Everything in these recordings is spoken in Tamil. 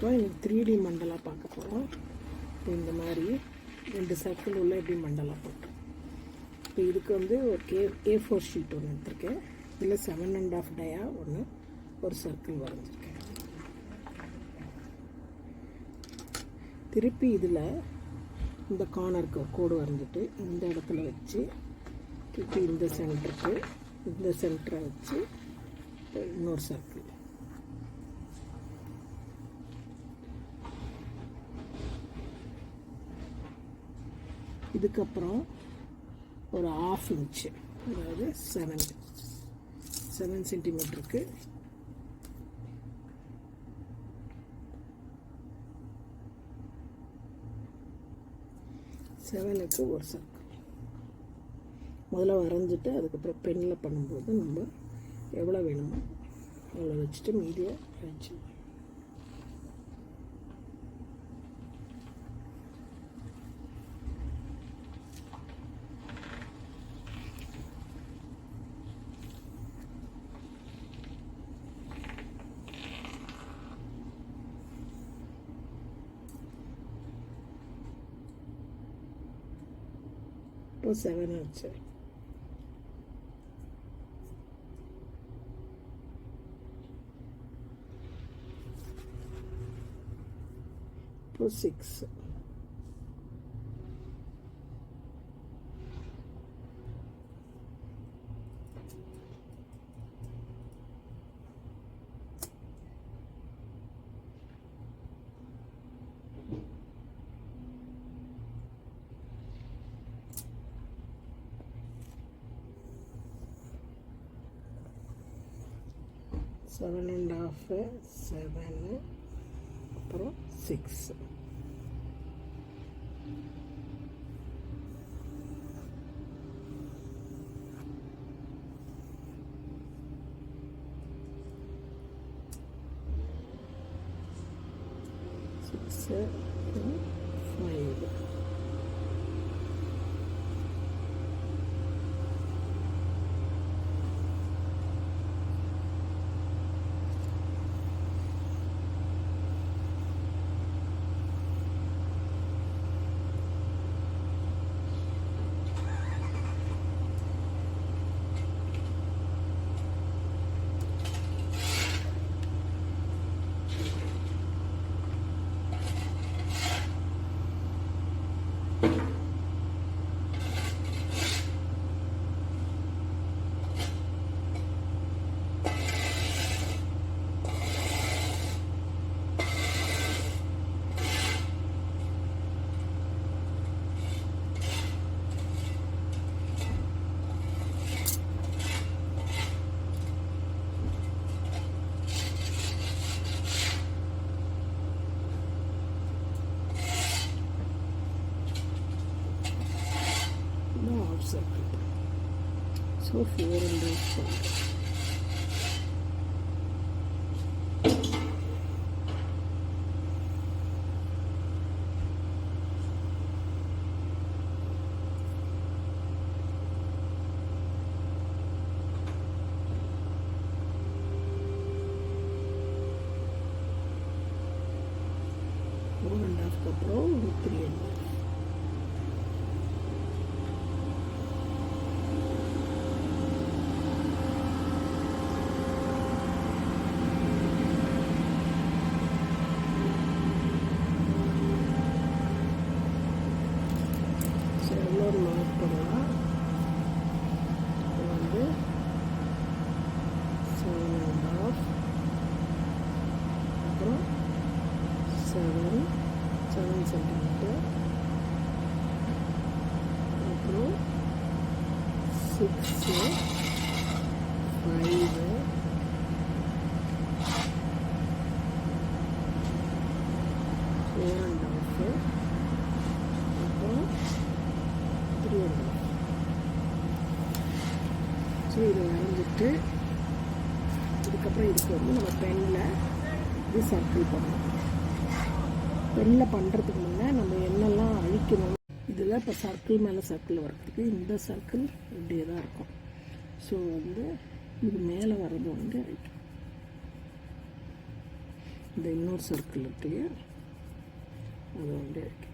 இப்போ எனக்கு 3D மண்டலா பார்க்க போகிறோம். இப்போ இந்த மாதிரி 2 சர்க்கிள் உள்ள எப்படி மண்டலா போட்டோம். இப்போ இதுக்கு வந்து ஒரு A4 ஷீட் ஒன்று எடுத்திருக்கேன். இதில் 7.5 டயா ஒன்று ஒரு சர்க்கிள் வரைஞ்சிருக்கேன். திருப்பி இதில் இந்த கார்னருக்கு ஒரு கோடு வரைஞ்சிட்டு இந்த இடத்துல வச்சு திருப்பி இந்த சென்டரை வச்சு இன்னொரு சர்க்கிள். இதுக்கப்புறம் ஒரு 1/2 இன்ச்சு, அதாவது 7 சென்டிமீட்டருக்கு ஒரு சர்க்கிள் முதல்ல வரைஞ்சிட்டு அதுக்கப்புறம் பென்னில் பண்ணும்போது நம்ம எவ்வளோ வேணுமோ அவ்வளோ வச்சுட்டு மீதியை வச்சு இப்போ 7 ஆச்சு. இப்போ 6. Seven and a half, 7, அப்புறம் 6. So 4.5. அப்புறம் 3.5. மார்க் பண்ணலாம். இது வந்து 7.5, அப்புறம் 7 சென்டிமீட்டர், அப்புறம் 6, 5, அப்புறம் 3.5. ஸோ இதை வரைஞ்சிட்டு இதுக்கப்புறம் இதுக்கு வந்து நம்ம பென்னில் இது சர்க்கிள் பண்ணணும். பென்னில் பண்ணுறதுக்கு முன்னே நம்ம என்னெல்லாம் அழிக்கணும். இதில் இப்போ சர்க்கிள் மேலே சர்க்கிள் வர்றதுக்கு இந்த சர்க்கிள் இப்படியே தான் இருக்கும். ஸோ வந்து இது மேலே வர்றது வந்து அழிக்கும். இந்த இன்னொரு சர்க்கிள் இருக்கு, அதை வந்து அழிக்கணும்.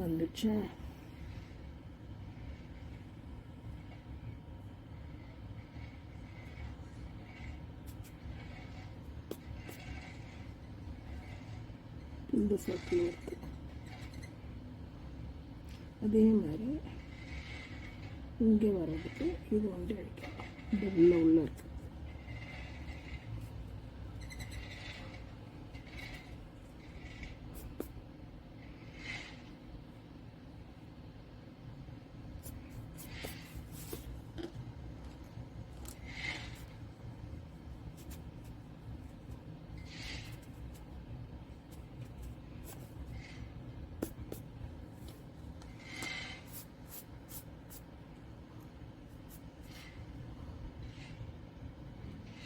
வந்துச்சா? இந்த சர்க்கிள் இருக்கு. அதே மாதிரி இங்கே வர்றதுக்கு இது வந்து அடிக்கலாம். இந்த உள்ள இருக்கு.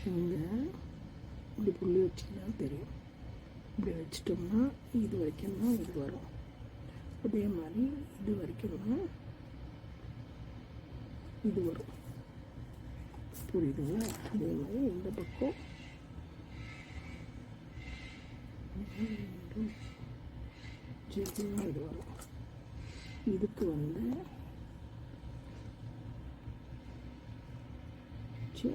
இங்கே இப்படி புள்ளி வச்சிங்கன்னா தெரியும். இப்படி வச்சிட்டோம்னா இது வரைக்கும் தான் இது வரும். அதே மாதிரி இது வரைக்கும் தான் இது வரும். புரியுதுங்களா? அதே மாதிரி இந்த பக்கம் இது வரும். இதுக்கு வந்து 6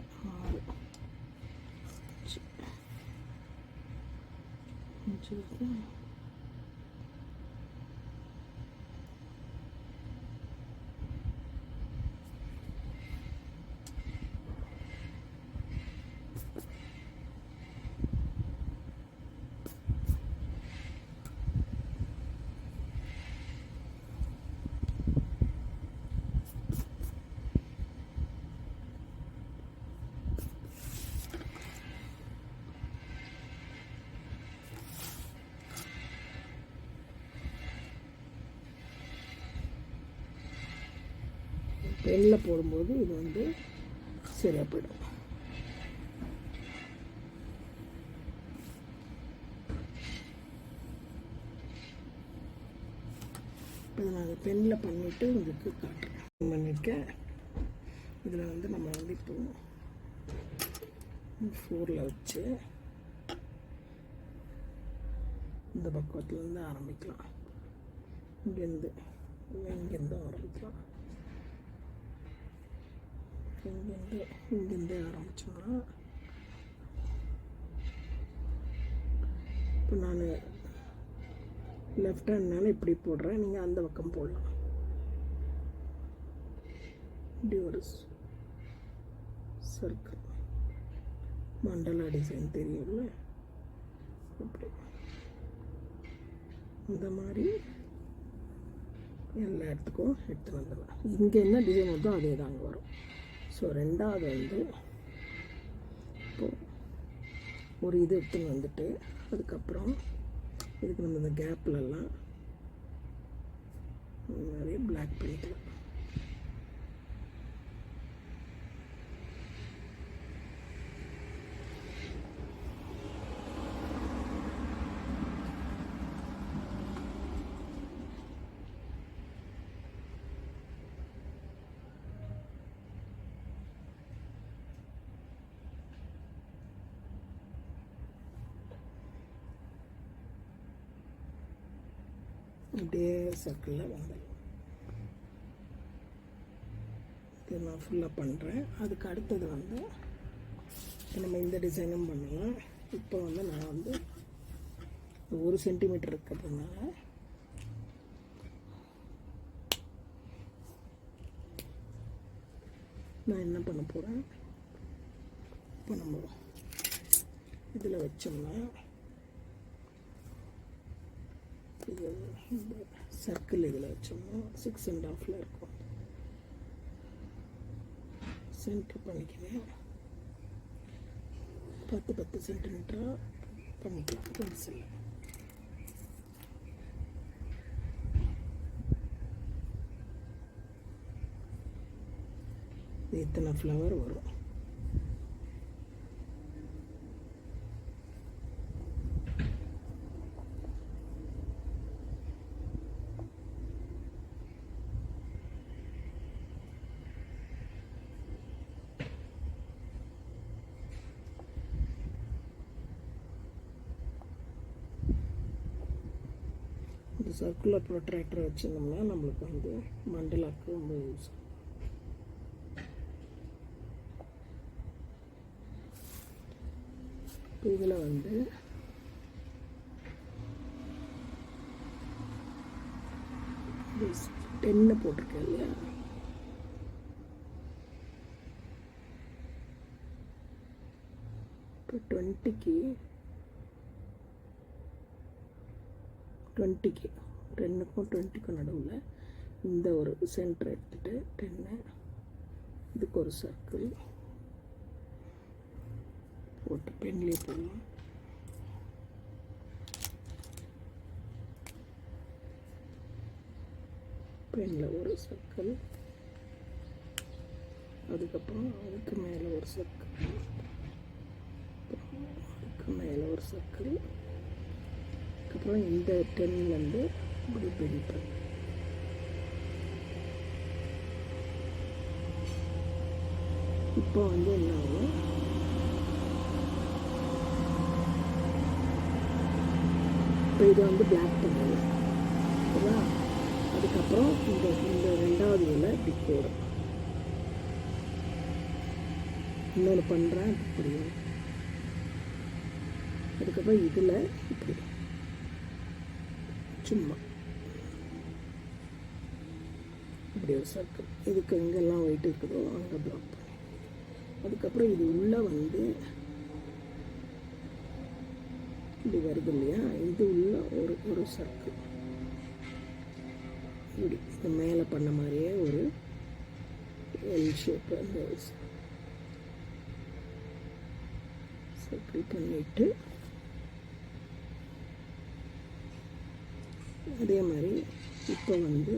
பெண்ணில் போடும்போது இது வந்து சரியாக போயிடும். இப்போ நான் பெண்ணில் பண்ணிவிட்டு உங்களுக்கு காட்டுறேன். பண்ணியிருக்கேன். இதில் வந்து நம்ம வந்து இப்போ 4ல் வச்சு இந்த பக்கத்துலேருந்து ஆரம்பிக்கலாம். இங்கேருந்து ஆரம்பிக்கலாம். இங்கேருந்து ஆரம்பிச்சோம்னா இப்போ நான் லெஃப்ட் ஹேண்ட்னால இப்படி போடுறேன், நீங்கள் அந்த பக்கம் போடலாம். இப்படி ஒரு சர்க்கிள் மண்டலா டிசைன் தெரியும்ல, இப்படி இந்த மாதிரி எல்லா இடத்துக்கும் எடுத்து வந்துடலாம். இங்கே என்ன டிசைன் வருதோ அதே தான் அங்கே வரும். ஸோ ரெண்டாவது வந்து இப்போது ஒரு இது எடுத்துன்னு வந்துட்டு அதுக்கப்புறம் இதுக்கு நம்ம இந்த கேப்லலாம் நிறைய பிளாக் பண்ணிக்கலாம். அப்படியே சர்க்கிளில் வந்துடும். இது நான் ஃபுல்லாக பண்ணுறேன். அதுக்கு அடுத்தது வந்து நம்ம இந்த டிசைனும் பண்ணலாம். இப்போ வந்து நான் வந்து 1 சென்டிமீட்டர் இருக்கிறதுனால நான் என்ன பண்ண போகிறேன், இப்போ நம்ம இதில் வச்சோம்னா இது இந்த சர்க்கிள் இதில் வச்சோம்னா 6.5 இருக்கும். சென்டர் பண்ணிக்கிறேன். 10 சென்டிமீட்டராக பண்ணிக்கலாம் பென்சில். இத்தனை ஃப்ளவர் வரும். இந்த சர்க்குலர் ப்ரொட்ராக்டரை வச்சுருந்தோம்னா நம்மளுக்கு வந்து மண்டலாக்கு ரொம்ப யூஸ். இதில் வந்து டென்னு போட்டிருக்கேன் இல்லையா, இப்போ 20க்கு 10க்கும் 20க்கும் நடுவில் இந்த ஒரு சென்டர் எடுத்துகிட்டு 10 இதுக்கு ஒரு சர்க்கிள் போட்டு பென்லேயே போடலாம். பெனில் ஒரு சர்க்கிள், அதுக்கப்புறம் அதுக்கு மேலே ஒரு சர்க்கிள், அதுக்கு மேலே ஒரு சர்க்கிள், அதுக்கப்புறம் இந்த 10லேருந்து இப்படி பெண்ட் பண்ணு. இப்போ வந்து என்ன ஆகும், இப்போ இதை வந்து பிளாக் பண்ணணும். ஓகேவா? அதுக்கப்புறம் இந்த 2வது இதில் இப்படி போடும். இன்னொன்று பண்ணுறேன் இப்படி. அதுக்கப்புறம் இதில் இப்படி சும்மா இப்படி ஒரு சர்க்கிள், இதுக்கு எங்கெல்லாம் வெயிட் இருக்குதோ அங்கே பிளாக் பண்ணி, அதுக்கப்புறம் இது உள்ளே வந்து இப்படி வருது இல்லையா, இது உள்ள ஒரு சர்க்கிள் இப்படி இந்த மேலே பண்ண மாதிரியே ஒரு எல் ஷேப் அந்த சர்க்கிள் பண்ணிட்டு, அதே மாதிரி இப்போ வந்து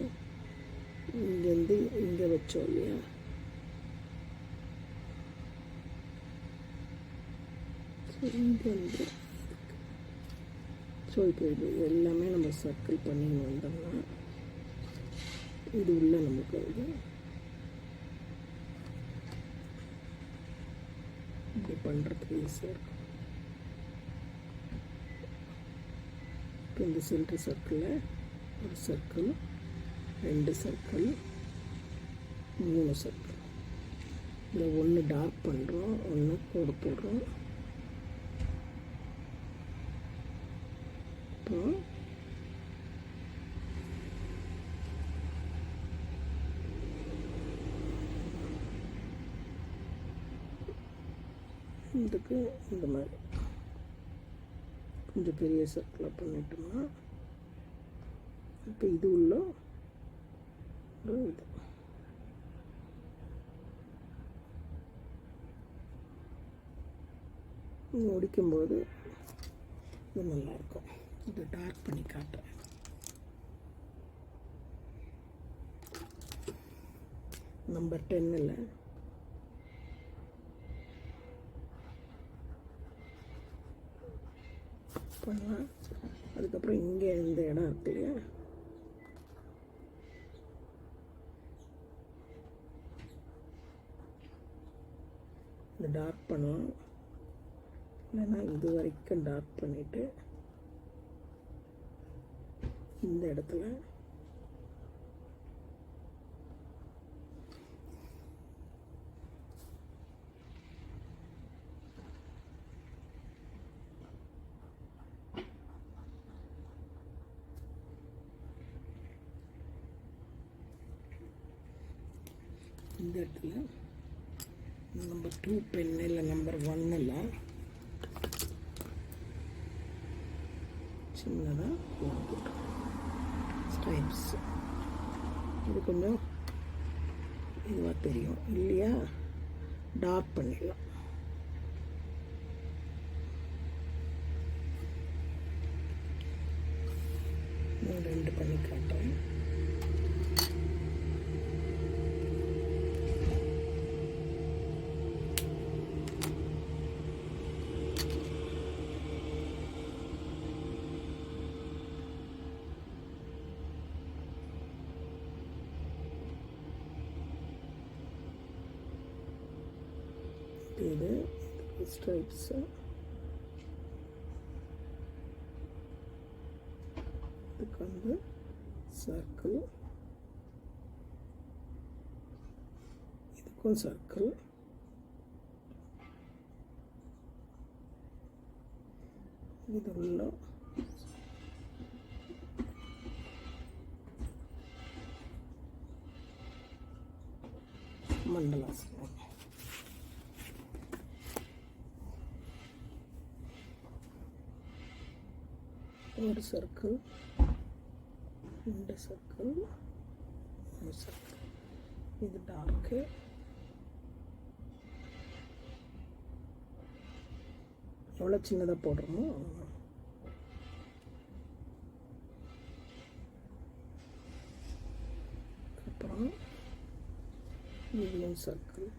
இங்கேருந்து இங்கே வச்சோம் இல்லையா, இங்கேருந்து ஸோ இப்போ இது எல்லாமே நம்ம சர்க்கிள் பண்ணி வந்தோம்னா இது உள்ள நமக்கு வந்து இப்படி பண்ணுறதுக்கு ஈஸியாக இருக்கும். இப்போ இந்த சென்டர் சர்க்கிளில் ஒரு சர்க்கிள், 2 சர்க்கிள், 3 சர்க்கிள். இந்த 1 டார்க் பண்ணுறோம், 1 கோடு போடுறோம். இப்போ இதுக்கு இந்த மாதிரி கொஞ்சம் பெரிய சர்க்கிளாக பண்ணிட்டோம்னா இப்போ இது உள்ள ஒரு இது முடிக்கும்போது இது நல்லாயிருக்கும். இது டார்க் பண்ணி காட்டுறேன். நம்பர் 10ல் பண்ணலாம். அதுக்கப்புறம் இங்கே இந்த இடம் இருக்கு இல்லையா, இந்த டார்க் பண்ணலாம். இல்லைன்னா இது வரைக்கும் டார்க் பண்ணிவிட்டு இந்த இடத்துல இந்த இடத்துல நம்பர் 2 பென் இல்லை நம்பர் 1ல் சின்னதாக போட்டு ஸ்ட்ரைப்ஸ். இது கொஞ்சம் இதுவாக தெரியும் இல்லையா, டார்க் பண்ணிடலாம். நான் 2 பண்ணி காட்டுறேன். இது ஸ்ட்ரைப்ஸு, இதுக்கு வந்து சர்க்கிள், இதுக்கும் சர்க்கிள், இது உள்ள மண்டலாசனம். ஒரு சர்க்கிள், 2 சர்க்கிள், 3 சர்க்கிள். இது டார்க்கு, எவ்வளோ சின்னதாக போடுறோமோ அப்புறம் இதுவும் சர்க்கிள்,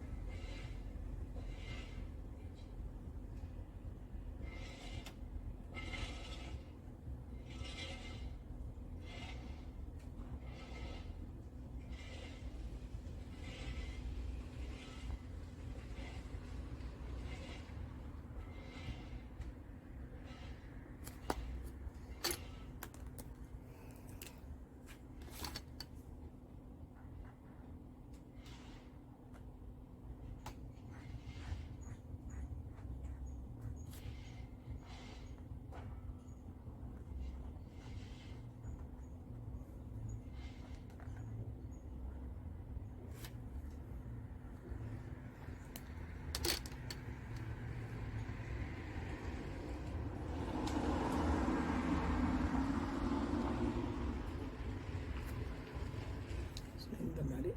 இந்த மாதிரி.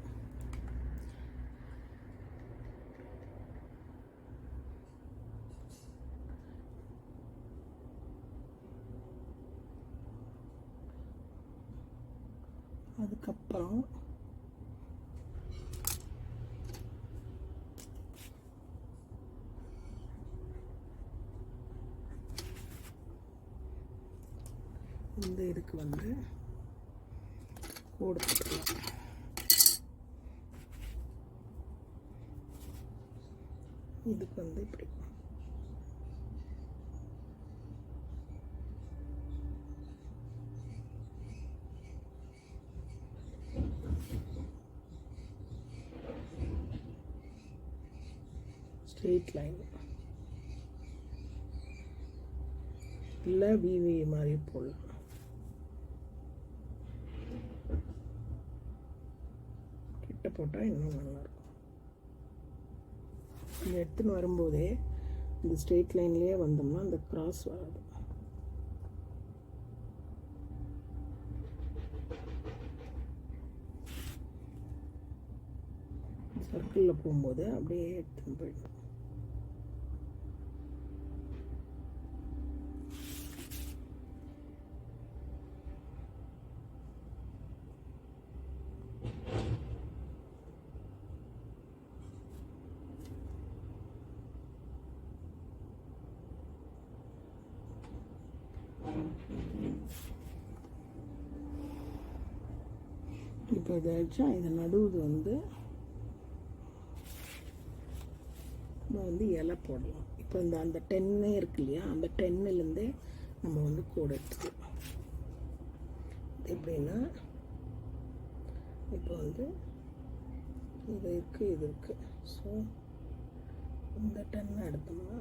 அதுக்கப்புறம் இந்த இதுக்கு வந்து கோடு போட்டுக்கலாம். இதுக்கு வந்து இப்படி ஸ்ட்ரெயிட் லைன் இல்லை விவி மாதிரி போடலாம். கிட்ட போட்டால் இன்னும் நல்லாயிருக்கும். இந்த எடுத்துன்னு வரும்போதே இந்த ஸ்ட்ரெயிட் லைன்லேயே வந்தோம்னா அந்த கிராஸ் வராது. சர்க்கிளில் போகும்போது அப்படியே எடுத்துன்னு போயிடும். இப்போ இதாச்சும் இது நடுவுது வந்து நம்ம வந்து இலை போடலாம். இப்போ இந்த அந்த 10 இருக்கு இல்லையா, அந்த 10லேருந்தே நம்ம வந்து கோடு எடுத்துக்கலாம். எப்படின்னா இப்போ வந்து இது இருக்குது, இது இருக்குது. ஸோ இந்த 10 எடுத்தோம்னா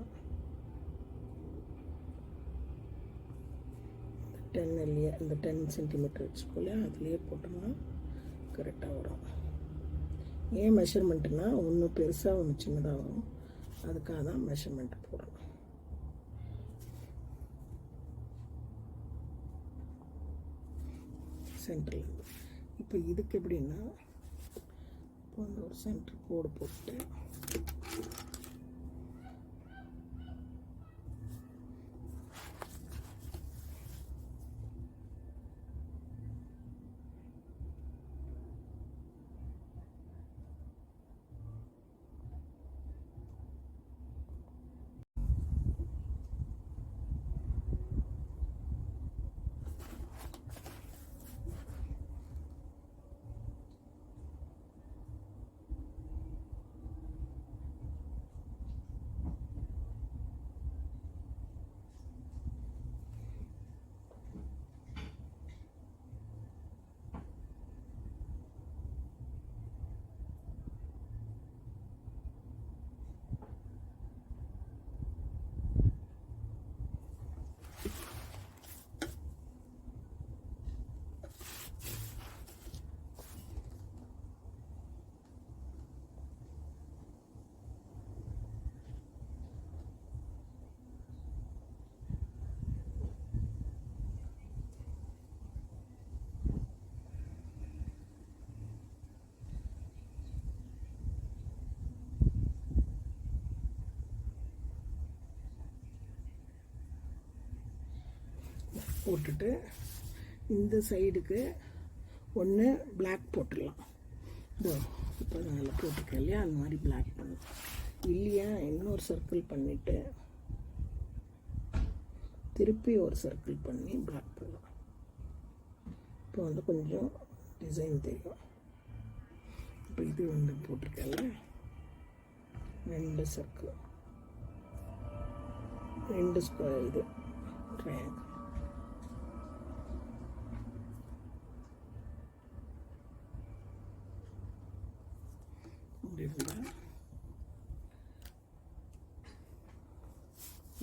10 இல்லையா, இந்த 10 சென்டிமீட்டர் வச்சுக்கோலையா, அதுலேயே போட்டோம்னா கரெக்டாக வரும். ஏன் மெஷர்மெண்ட்டுனா ஒன்று பெருசாக ஒன்று சின்னதாக வரும், அதுக்காக தான் மெஷர்மெண்ட் போடுறோம். சென்டரில் இப்போ இதுக்கு எப்படின்னா இப்போ வந்து ஒரு சென்டர் கோடு போட்டு போட்டுட்டு இந்த சைடுக்கு ஒன்று பிளாக் போட்டுடலாம். இதோ இப்போ நான் அதில் போட்டுருக்கேன் இல்லையா, அந்த மாதிரி பிளாக் பண்ணலாம். இல்லையா இன்னொரு சர்க்கிள் பண்ணிவிட்டு திருப்பி ஒரு சர்க்கிள் பண்ணி பிளாக் பண்ணலாம். இப்போ வந்து கொஞ்சம் டிசைன் தெரியும். இப்போ இது வந்து போட்டிருக்கேன்ல 2 சர்க்கிள், 2 ஸ்கொயர், இது ட்ரையாங்கிள். அப்படி இருந்தால்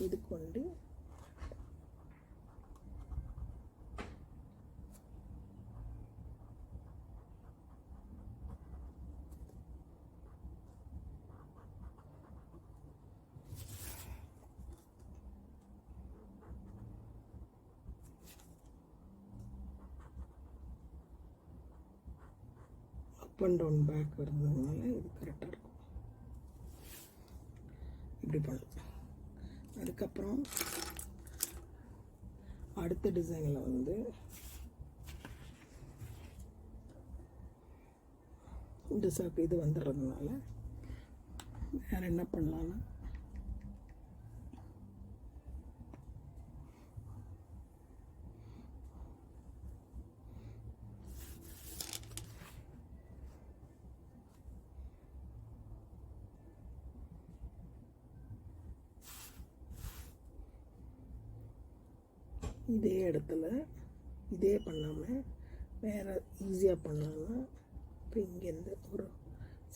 இதுக்கு வந்து அப் அண்ட் டவுன் பேக் வருதுனால இது கரெக்டாக இருக்கும். இப்படி பண்ணலாம். அதுக்கப்புறம் அடுத்த டிசைனில் வந்து இந்த இது வந்துடுறதுனால வேறு என்ன பண்ணலான்னா இதே இடத்துல இதே பண்ணாமல் வேறு ஈஸியாக பண்ணலான்னா இப்போ இங்கேருந்து ஒரு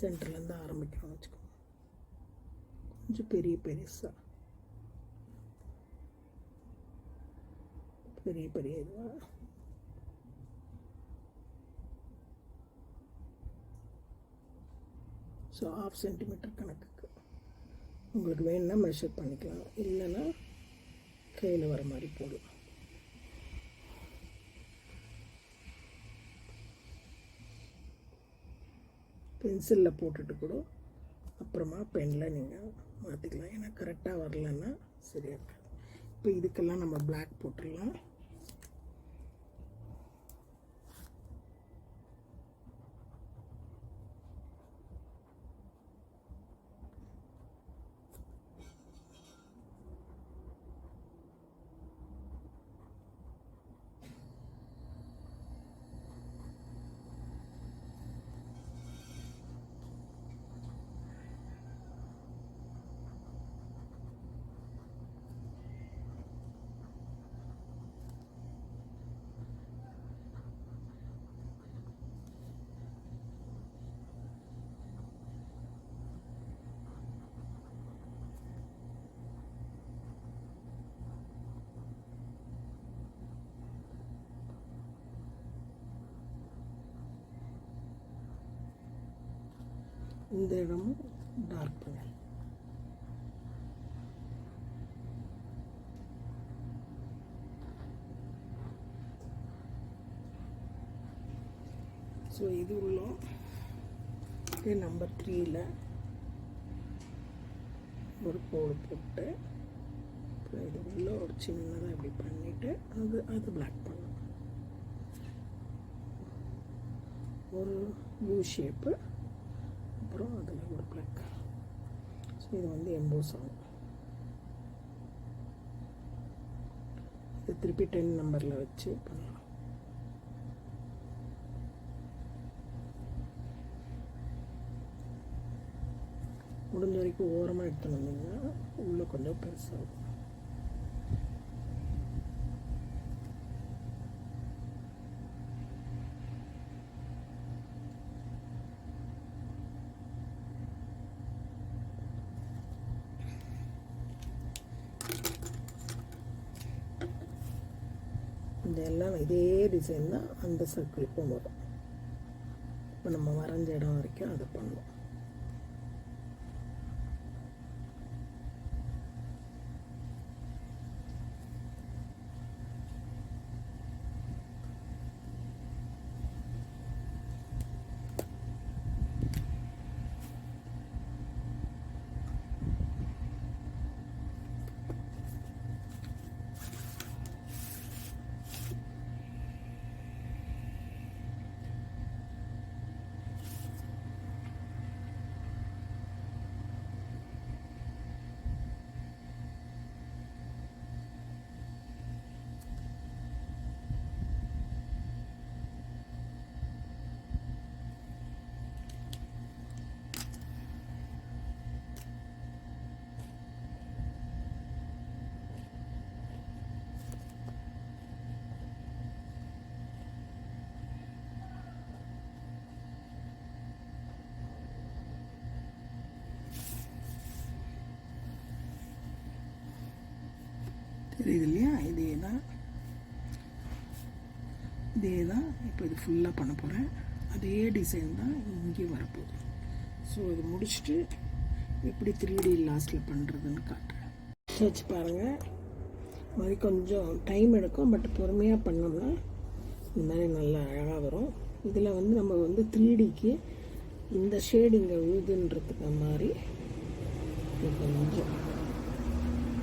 சென்டர்லேருந்து ஆரம்பிக்கணும்னு வச்சுக்கோங்க. கொஞ்சம் பெருசாக பெரிய இதுவாக ஸோ 1/2 சென்டிமீட்டர் கணக்குக்கு உங்களுக்கு வேணுன்னா மெஷர் பண்ணிக்கலாம், இல்லைன்னா கையில் வர மாதிரி போடலாம். பென்சிலில் போட்டுட்டு கூட அப்புறமா பெனில் நீங்கள் மாற்றிக்கலாம். ஏன்னா கரெக்டாக வரலன்னா சரியாக இருக்காது. இப்போ இதுக்கெல்லாம் நம்ம பிளாக் போட்டுடலாம். இந்த இடமும் டார்க் பண்ணலாம். ஸோ இது உள்ள நம்பர் 3ல் ஒரு கோடு போட்டு இது உள்ள ஒரு சின்னதாக இப்படி பண்ணிவிட்டு அது பிளாக் பண்ணலாம். ஒரு யூ ஷேப்பு, அப்புறம் அதில் ஒரு பிளாக். ஸோ இது வந்து எம்போஸ் ஆகும். இது திருப்பி 10 நம்பரில் வச்சு பண்ணலாம். முடிஞ்ச வரைக்கும் ஓரமாக எடுத்துன்னு வந்தீங்கன்னா உள்ளே கொஞ்சம் பெருசாகும். இதெல்லாம் இதே டிசைன் தான் அந்த சர்க்கிளுக்கும் வரும். இப்போ நம்ம வரைஞ்ச இடம் வரைக்கும் அதை பண்ணுவோம். தெரியுது இல்லையா? இதே தான் இப்போ இது ஃபுல்லாக பண்ண போகிறேன். அதே டிசைன் தான் இங்கேயும் வரப்போகுது. ஸோ இது முடிச்சுட்டு எப்படி 3D லாஸ்ட்டில் பண்ணுறதுன்னு காட்டுறேன். வச்சு பாருங்கள். மாதிரி கொஞ்சம் டைம் எடுக்கும், பட் பொறுமையாக பண்ணோம்னா இந்த மாதிரி நல்லா அழகாக வரும். இதில் வந்து நம்ம வந்து 3Dக்கு இந்த ஷேடிங்கை விழுதுன்றதுக்கு மாதிரி கொஞ்சம்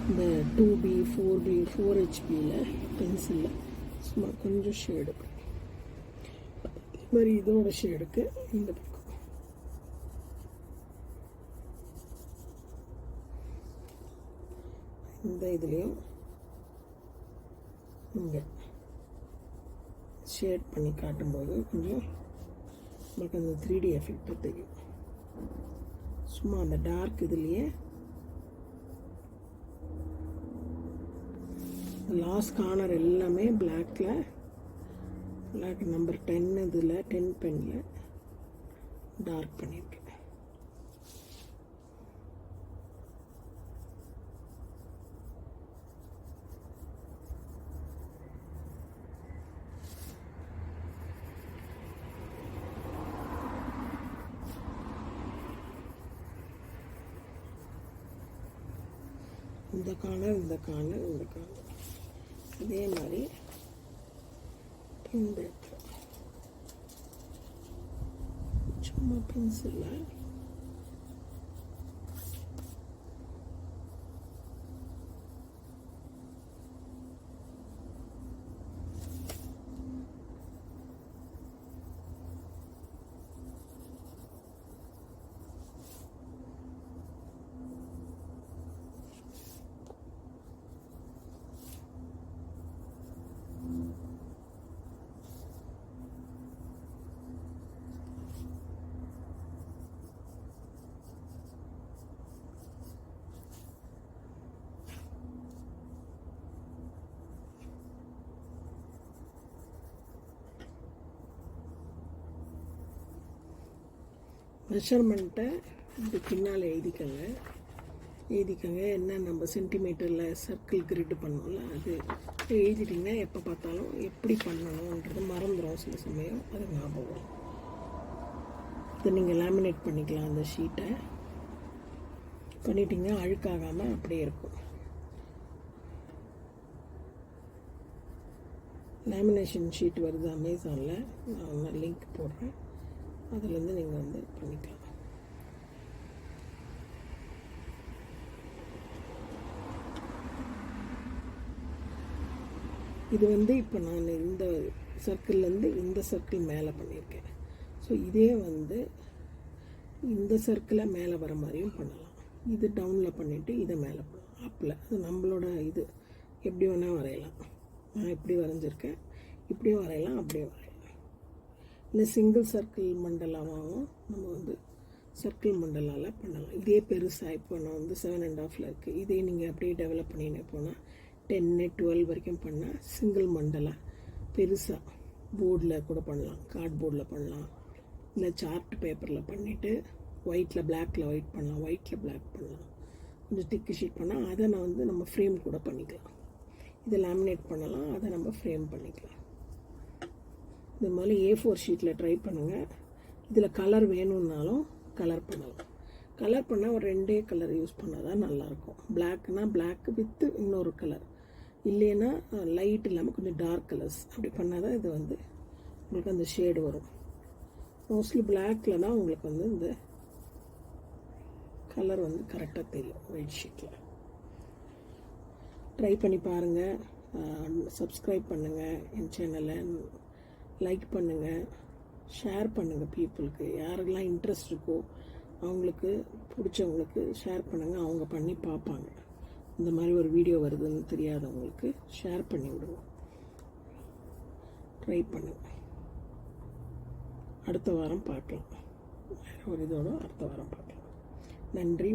இந்த 2B 4B 4HBயில் பென்சிலில் சும்மா கொஞ்சம் ஷேடு மாதிரி இதோட ஷேடுக்கு இந்த பக்கம் இந்த இதுலேயும் இங்கே ஷேட் பண்ணி காட்டும்போது கொஞ்சம் நமக்கு அந்த 3D எஃபெக்ட் தெரியும். சும்மா அந்த டார்க் இதுலேயே லாஸ்ட் கார்னர் எல்லாமே பிளாக் நம்பர் 10 இதில் 10 பெனில் டார்க் பண்ணியிருக்கேன். இந்த கார்னர் இதே மாதிரி இந்த சும்மா பென்சிலில் மெஷர்மெண்ட்டை இது பின்னால் எழுதிக்கங்க. என்ன நம்ம சென்டிமீட்டரில் சர்க்கிள் கிரிட் பண்ணோம்ல, அது எழுதிட்டிங்கன்னா எப்போ பார்த்தாலும் எப்படி பண்ணணுன்றது மறந்துடும். சில சமயம் அது ஞாபகம் வரும். இதை நீங்கள் லேமினேட் பண்ணிக்கலாம். அந்த ஷீட்டை பண்ணிட்டீங்கன்னா அழுக்காகாமல் அப்படியே இருக்கும். லேமினேஷன் ஷீட் வருது அமேசானில், நான் லிங்க் போடுறேன். அதுலேருந்து நீங்கள் வந்து பண்ணிக்கலாம். இது வந்து இப்போ நான் இந்த சர்க்கிள்லேருந்து இந்த சர்க்கிள் மேலே பண்ணியிருக்கேன். ஸோ இதே வந்து இந்த சர்க்கிளை மேலே வர மாதிரியும் பண்ணலாம். இது டவுனில் பண்ணிவிட்டு இதை மேலே பண்ணலாம். அப்பில் அது நம்மளோட இது எப்படி வேணால் வரையலாம். நான் எப்படி வரைஞ்சிருக்கேன், இப்படியும் வரையலாம், அப்படியே வரையலாம். இல்லை சிங்கிள் சர்க்கிள் மண்டலாவும் நம்ம வந்து சர்க்கிள் மண்டலாவில் பண்ணலாம். இதே பெருசாக இப்போ நான் வந்து 7.5 இருக்குது. இதே நீங்கள் அப்படியே டெவலப் பண்ணினே போனால் 10 12 வரைக்கும் பண்ணால் சிங்கிள் மண்டலா பெருசாக போர்டில் கூட பண்ணலாம், கார்ட்போர்டில் பண்ணலாம். இல்லை சார்ட் பேப்பரில் பண்ணிவிட்டு ஒயிட்டில் பிளாக்கில் ஒயிட் பண்ணலாம், ஒயிட்டில் பிளாக் பண்ணலாம். கொஞ்சம் திக்கு ஷீட் பண்ணால் அதை நான் வந்து நம்ம ஃப்ரேம் கூட பண்ணிக்கலாம். இதை லேமினேட் பண்ணலாம், அதை நம்ம ஃப்ரேம் பண்ணிக்கலாம். இந்த மாதிரி A4 ஷீட்டில் ட்ரை பண்ணுங்கள். இதில் கலர் வேணும்னாலும் கலர் பண்ணலாம். கலர் பண்ணால் ஒரு 2 கலர் யூஸ் பண்ணால் தான் நல்லாயிருக்கும். பிளாக்னா பிளாக் வித் இன்னொரு கலர், இல்லைன்னா லைட் இல்லாமல் கொஞ்சம் டார்க் கலர்ஸ் அப்படி பண்ணால் தான் இது வந்து உங்களுக்கு அந்த ஷேடு வரும். மோஸ்ட்லி பிளாக்கில் தான் உங்களுக்கு வந்து இந்த கலர் வந்து கரெக்டாக தெரியும் ஒயிட் ஷீட்டில். ட்ரை பண்ணி பாருங்கள். சப்ஸ்கிரைப் பண்ணுங்கள், என் சேனலை லைக் பண்ணுங்கள், ஷேர் பண்ணுங்கள். பீப்புளுக்கு யாருக்கெல்லாம் இன்ட்ரெஸ்ட் இருக்கோ அவங்களுக்கு பிடிச்சவங்களுக்கு ஷேர் பண்ணுங்கள். அவங்க பண்ணி பார்ப்பாங்க. இந்த மாதிரி ஒரு வீடியோ வருதுன்னு தெரியாதவங்களுக்கு ஷேர் பண்ணி விடுவோம். ட்ரை பண்ணுங்கள். அடுத்த வாரம் பார்க்கலாம். வேறு ஒரு இதோட அடுத்த வாரம் பார்க்கலாம். நன்றி.